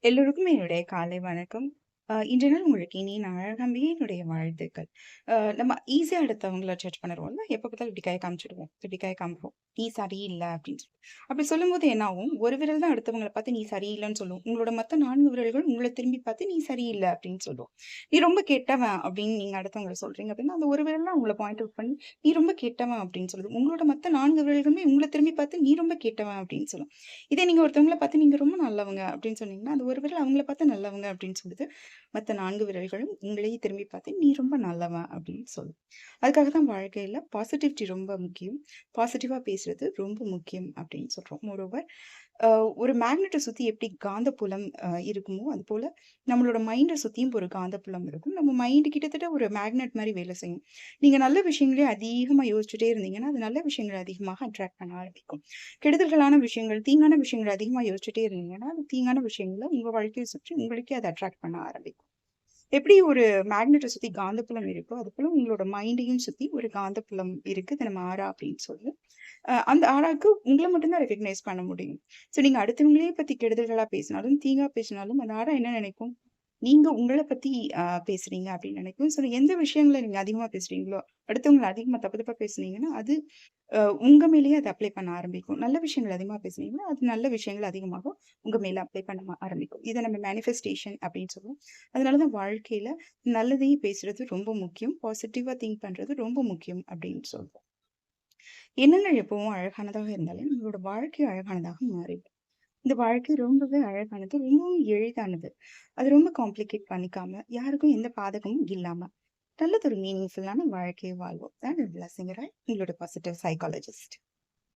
எல்லோருக்கும் என்னுடைய காலை வணக்கம். இன்றைய நாள் உங்களுக்கு இனிய நாளாகவே என்னுடைய வாழ்த்துக்கள். நம்ம ஈஸியா அடுத்தவங்கள ஜட்ஜ் பண்ணிருவோம்ல. எப்ப பார்த்தாலும் இப்படி கைய காமிச்சுடுவோம். இப்படி கைய காமிப்போம். "நீ சரியில்ல" அப்படின்னு சொல்லி. அப்படி சொல்லும்போது என்ன ஆகும்? ஒரு விரல் தான் அடுத்தவங்கள பார்த்து நீ சரியில்லன்னு சொல்லும். உங்களோட மத்த 4 விரல்கள் உங்கள திரும்பி பார்த்து நீ சரியில்ல அப்படின்னு சொல்லும். "நீ ரொம்ப கெட்டவன்" அப்படின்னு நீங்க அடுத்தவங்கள சொல்றீங்க அப்படின்னா, அந்த ஒரு விரல் தான் உங்கள பாயிண்ட் அவுட் பண்ணி, "நீ ரொம்ப கெட்டவன்" அப்படின்னு சொல்லுது. உங்களோட மத்த 4 விரல்களுமே உங்கள திரும்பி பார்த்து, "நீ ரொம்ப கெட்டவன்" அப்படின்னு சொல்லும். இதே நீங்க ஒருத்தவங்கள பார்த்து நீங்க ரொம்ப நல்லவங்க அப்படின்னு சொன்னீங்கன்னா, அந்த ஒரு விரல் அவங்கள பார்த்து நல்லவங்க அப்படின்னு சொல்லுது. மத்த 4 விரல்களும் உங்களையே திரும்பி பார்த்து, "நீ ரொம்ப நல்லவன்" அப்படின்னு சொல்லும். அதுக்காக தான் வாழ்க்கையில பாசிட்டிவிட்டி ரொம்ப முக்கியம். பாசிட்டிவா பேசுறது ரொம்ப முக்கியம் அப்படின்னு சொல்றோம். மோரோவர் அ ஒரு மேக்னெட்ட சுத்தி எப்படி காந்தப்புலம் இருக்குமோ, அதுபோல நம்மளோட மைண்ட சுத்தியும் ஒரு காந்தப்புலம் இருக்கும். நம்ம மைண்ட் கிட்டத்தட்ட ஒரு மேக்னெட் மாரி வேலை செய்யும். நீங்க நல்ல விஷயங்களே அதிகமா யோசிச்சுட்டே இருந்தீங்கன்னா, அது நல்ல விஷயங்கள அதிகமாக அட்ராக்ட் பண்ண ஆரம்பிக்கும். கெடுதல்களான விஷயங்கள், தீங்கான விஷயங்கள் அதிகமா யோசிச்சுட்டே இருந்தீங்கன்னா, அது தீங்கான விஷயங்கள உங்க வாழ்க்கைய சுற்றி உங்களுக்கே அத அட்ராக்ட் பண்ண ஆரம்பிக்கும். எப்படி ஒரு மேக்னெட்ட சுத்தி காந்தப்புலம் இருக்கோ, அதுபோல உங்களோட மைண்டையும் சுத்தி ஒரு காந்தப்புலம் இருக்கு. இத நம்ம ஆரா அப்படின்னு சொல்லுவோம். அந்த ஆராக்கு உங்கள மட்டும் தான் ரெகக்னைஸ் பண்ண முடியும். ஸோ நீங்க அடுத்தவங்களே பத்தி கெடுதல்களா பேசினாலும், தீங்கா பேசினாலும் அந்த ஆரா என்ன நினைக்கும்? நீங்க உங்கள பத்தி பேசுறீங்க அப்படின்னு நினைக்கும். ஸோ எந்த விஷயங்கள நீங்க அதிகமா பேசுறீங்களோ, அடுத்தவங்கள அதிகமா தப்பு தப்பா பேசுனீங்கன்னா, அது அ உங்க மேலேயே அத அப்ளை பண்ண ஆரம்பிக்கும். நல்ல விஷயங்கள் அதிகமா பேசுனீங்கன்னா, அது நல்ல விஷயங்கள் அதிகமாக உங்க மேல அப்ளை பண்ண ஆரம்பிக்கும். இத நம்ம மேனிஃபெஸ்டேஷன் அப்படின்னு சொல்லுவோம். அதனால தான் வாழ்க்கையில நல்லதையும் பேசுறது ரொம்ப முக்கியம். பாசிட்டிவா திங்க் பண்றது ரொம்ப முக்கியம் அப்படின்னு சொல்றோம். எண்ணங்கள் எப்பவும் அழகானதாக இருந்தாலே நம்மளோட வாழ்க்கை அழகானதாக மாறிடும். இந்த வாழ்க்கை ரொம்பவே அழகானது, ரொம்பவும் எளிதானது. அது ரொம்ப காம்ப்ளிகேட் பண்ணிக்காம, யாருக்கும் எந்த பாதகமும் இல்லாம, நல்லதொரு மீனிங்ஃபுல்லான வாழ்க்கைய வாழ்வோம். தான் பிளஸிங் ராய், உங்களோட பாசிட்டிவ் சைக்காலஜிஸ்ட்.